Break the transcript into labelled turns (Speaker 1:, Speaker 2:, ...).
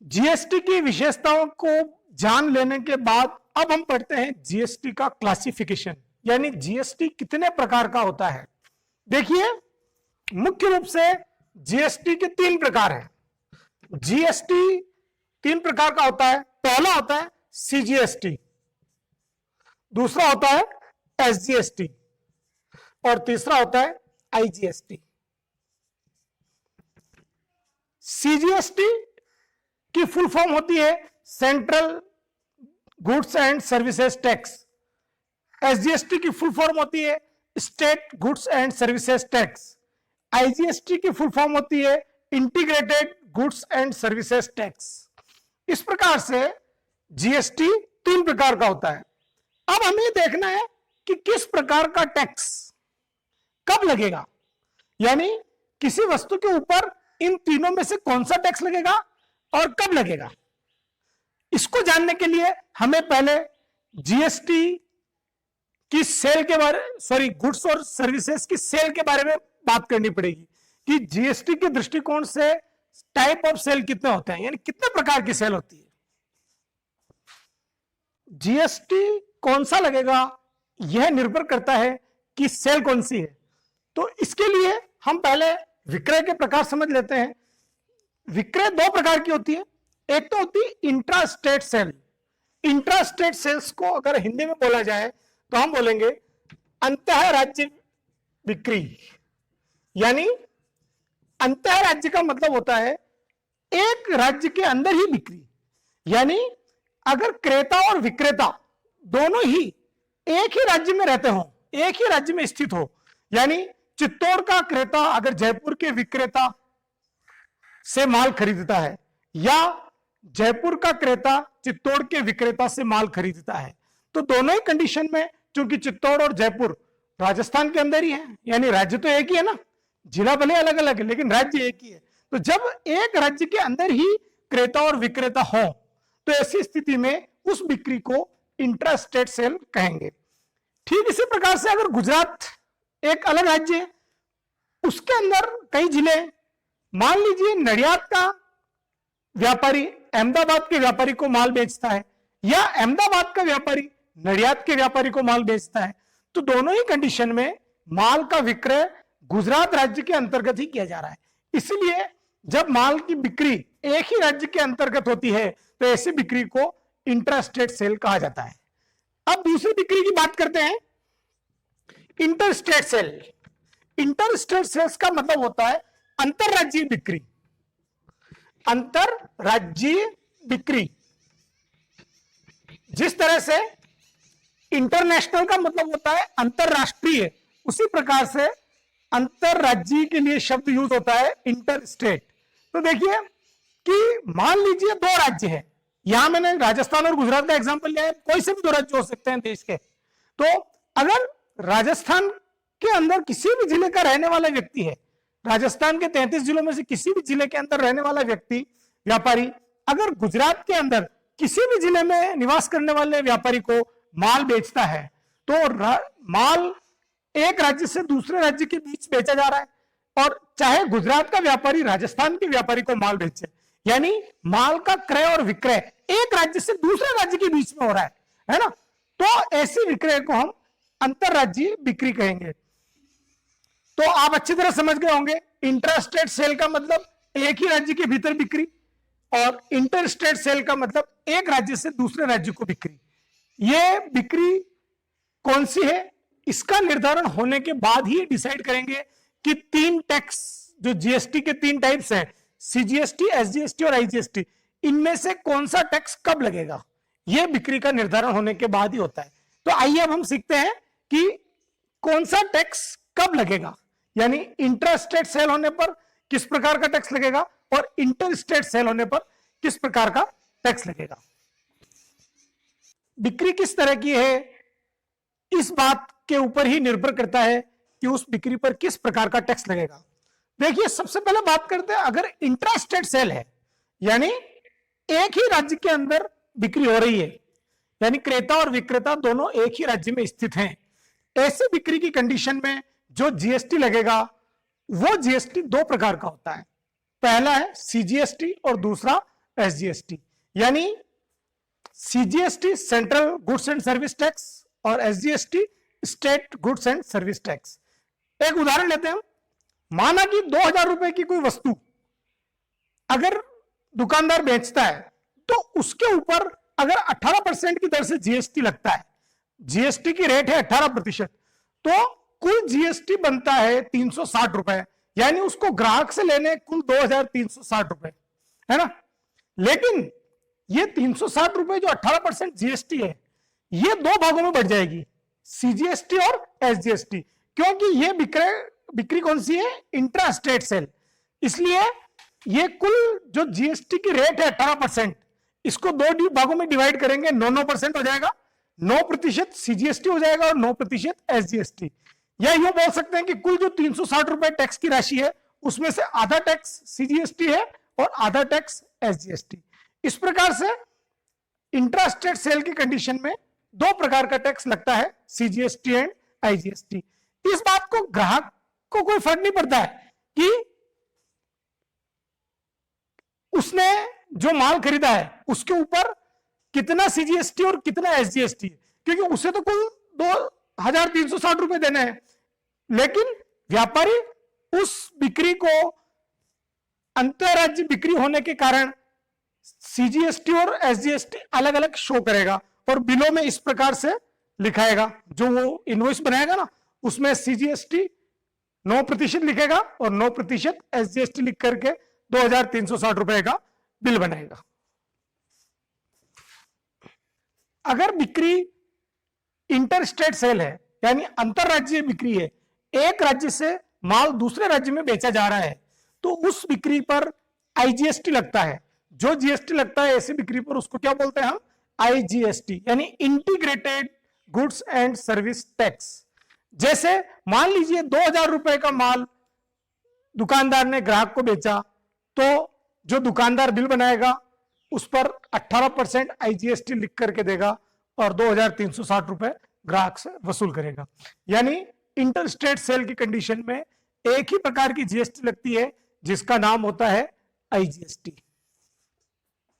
Speaker 1: GST की विशेषताओं को जान लेने के बाद अब हम पढ़ते हैं जीएसटी का क्लासिफिकेशन, यानी जीएसटी कितने प्रकार का होता है। देखिए, मुख्य रूप से जीएसटी के 3 प्रकार हैं। जीएसटी 3 प्रकार का होता है। पहला होता है सीजीएसटी, दूसरा होता है एसजीएसटी और तीसरा होता है आईजीएसटी। सीजीएसटी की फुल फॉर्म होती है central goods and services tax. SGST की फुल फॉर्म होती है state goods and services tax. IGST की फुल फॉर्म होती है integrated goods and services tax. इस प्रकार से जीएसटी 3 प्रकार का होता है। अब हमें देखना है कि किस प्रकार का टैक्स कब लगेगा, यानी किसी वस्तु के ऊपर इन तीनों में से कौन सा टैक्स लगेगा और कब लगेगा। इसको जानने के लिए हमें पहले जीएसटी की सेल के बारे गुड्स और सर्विसेज की सेल के बारे में बात करनी पड़ेगी कि जीएसटी के दृष्टिकोण से टाइप ऑफ सेल कितने होते हैं, यानी कितने प्रकार की सेल होती है। जीएसटी कौन सा लगेगा यह निर्भर करता है कि सेल कौन सी है। तो इसके लिए हम पहले विक्रय के प्रकार समझ लेते हैं। विक्रय 2 प्रकार की होती है। एक तो होती है intra state sale. Intra state sales को अगर हिंदी में बोला जाए तो हम बोलेंगे अंतः राज्य बिक्री, यानी अंतः राज्य का मतलब होता है एक राज्य के अंदर ही बिक्री, यानी अगर क्रेता और विक्रेता दोनों ही एक ही राज्य में रहते हो, एक ही राज्य में स्थित हो, यानी चित्तौड़ का क्रेता अगर जयपुर के विक्रेता से माल खरीदता है या जयपुर का क्रेता चित्तौड़ के विक्रेता से माल खरीदता है, तो दोनों ही कंडीशन में, चूंकि चित्तौड़ और जयपुर राजस्थान के अंदर ही है, यानी राज्य तो एक ही है ना, जिला भले अलग अलग है लेकिन राज्य एक ही है। तो जब एक राज्य के अंदर ही क्रेता और विक्रेता हो तो ऐसी स्थिति में उस बिक्री को इंट्रा स्टेट सेल कहेंगे। ठीक इसी प्रकार से अगर गुजरात एक अलग राज्य है, उसके अंदर कई जिले, मान लीजिए नडियाद का व्यापारी अहमदाबाद के व्यापारी को माल बेचता है या अहमदाबाद का व्यापारी नडियाद के व्यापारी को माल बेचता है, तो दोनों ही कंडीशन में माल का विक्रय गुजरात राज्य के अंतर्गत ही किया जा रहा है। इसलिए जब माल की बिक्री एक ही राज्य के अंतर्गत होती है तो ऐसी बिक्री को इंट्रा स्टेट सेल कहा जाता है। अब दूसरी बिक्री की बात करते हैं, inter state sale. Inter state sales का मतलब होता है अंतरराज्यीय बिक्री। अंतरराज्यीय बिक्री, जिस तरह से इंटरनेशनल का मतलब होता है अंतरराष्ट्रीय, उसी प्रकार से अंतरराज्यीय के लिए शब्द यूज होता है इंटर स्टेट। तो देखिए कि मान लीजिए 2 राज्य हैं, यहां मैंने राजस्थान और गुजरात का एग्जांपल लिया है, कोई से भी 2 राज्य हो सकते हैं देश के। तो अगर राजस्थान के अंदर किसी भी जिले का रहने वाला व्यक्ति है, राजस्थान के 33 जिलों में से किसी भी जिले के अंदर रहने वाला व्यक्ति व्यापारी अगर गुजरात के अंदर किसी भी जिले में निवास करने वाले व्यापारी को माल बेचता है, तो माल एक राज्य से दूसरे राज्य के बीच बेचा जा रहा है, और चाहे गुजरात का व्यापारी राजस्थान के व्यापारी को माल बेचे, यानी माल का क्रय और विक्रय एक राज्य से दूसरे राज्य के बीच में हो रहा है ना। तो ऐसी विक्रय को हम अंतरराज्यीय बिक्री कहेंगे। तो आप अच्छी तरह समझ गए होंगे, इंट्रा स्टेट सेल का मतलब एक ही राज्य के भीतर बिक्री और इंटर स्टेट सेल का मतलब एक राज्य से दूसरे राज्य को बिक्री। ये बिक्री कौन सी है, इसका निर्धारण होने के बाद ही डिसाइड करेंगे कि 3 टैक्स जो जीएसटी के 3 टाइप्स हैं, सीजीएसटी, एसजीएसटी और आईजीएसटी, इनमें से कौन सा टैक्स कब लगेगा, यह बिक्री का निर्धारण होने के बाद ही होता है। तो आइए अब हम सीखते हैं कि कौन सा टैक्स कब लगेगा, यानी इंट्रा स्टेट सेल होने पर किस प्रकार का टैक्स लगेगा और इंटर स्टेट सेल होने पर किस प्रकार का टैक्स लगेगा। बिक्री किस तरह की है, इस बात के ऊपर ही निर्भर करता है कि उस बिक्री पर किस प्रकार का टैक्स लगेगा। देखिए, सबसे पहले बात करते हैं, अगर इंट्रा स्टेट सेल है, यानी एक ही राज्य के अंदर बिक्री हो रही है, यानी क्रेता और विक्रेता दोनों एक ही राज्य में स्थित हैं, ऐसी बिक्री की कंडीशन में जो जीएसटी लगेगा वो जीएसटी 2 प्रकार का होता है। पहला है सीजीएसटी और दूसरा एसजीएसटी। यानी CGST central goods and service tax और SGST state goods and service tax. एक उदाहरण लेते हैं हम। माना कि 2000 रुपए की कोई वस्तु अगर दुकानदार बेचता है तो उसके ऊपर अगर 18% की दर से जीएसटी लगता है, जीएसटी की रेट है 18%, तो कुल जीएसटी बनता है 360 रुपए, यानी उसको ग्राहक से लेने कुल 2360 रुपए, है ना। लेकिन ये 360 रुपए जो 18% जीएसटी है, ये दो भागों में बढ़ जाएगी, सीजीएसटी और एसजीएसटी, क्योंकि ये बिक्री कौन सी है, इंट्रा स्टेट सेल। इसलिए ये कुल जो जीएसटी की रेट है 18%, इसको दो भागों में डिवाइड करेंगे, 9% हो जाएगा, 9% सीजीएसटी हो जाएगा और 9% एसजीएसटी। या यूं बोल सकते हैं कि कुल जो 360 रुपए टैक्स की राशि है, उसमें से आधा टैक्स सीजीएसटी है और आधा टैक्स एसजीएसटी। इस प्रकार से इंट्रा स्टेट सेल की कंडीशन में दो प्रकार का टैक्स लगता है, सीजीएसटी एंड आईजीएसटी। इस बात को ग्राहक को कोई फर्क नहीं पड़ता है कि उसने जो माल खरीदा है उसके ऊपर कितना सीजीएसटी और कितना एसजीएसटी, क्योंकि उसे तो कुल 2360 रुपए देने हैं। लेकिन व्यापारी उस बिक्री को अंतरराज्य बिक्री होने के कारण सीजीएसटी और एसजीएसटी अलग अलग शो करेगा और बिलों में इस प्रकार से लिखाएगा। जो वो इनवॉइस बनाएगा ना, उसमें सीजीएसटी 9% लिखेगा और 9% एसजीएसटी लिख करके 2360 रुपए का बिल बनाएगा। अगर बिक्री इंटर स्टेट सेल है, यानी अंतरराज्यीय बिक्री है, एक राज्य से माल दूसरे राज्य में बेचा जा रहा है, तो उस बिक्री पर आईजीएसटी लगता है। जो जीएसटी लगता है ऐसी बिक्री पर, उसको क्या बोलते हैं हम, आईजीएसटी, यानी integrated goods and service tax. जैसे मान लीजिए 2000 रुपए का माल दुकानदार ने ग्राहक को बेचा, तो जो दुकानदार बिल बनाएगा उस पर 18% आईजीएसटी लिख करके देगा और 2360 रुपए ग्राहक से वसूल करेगा। यानी इंटर स्टेट सेल की कंडीशन में एक ही प्रकार की जीएसटी लगती है, जिसका नाम होता है आईजीएसटी।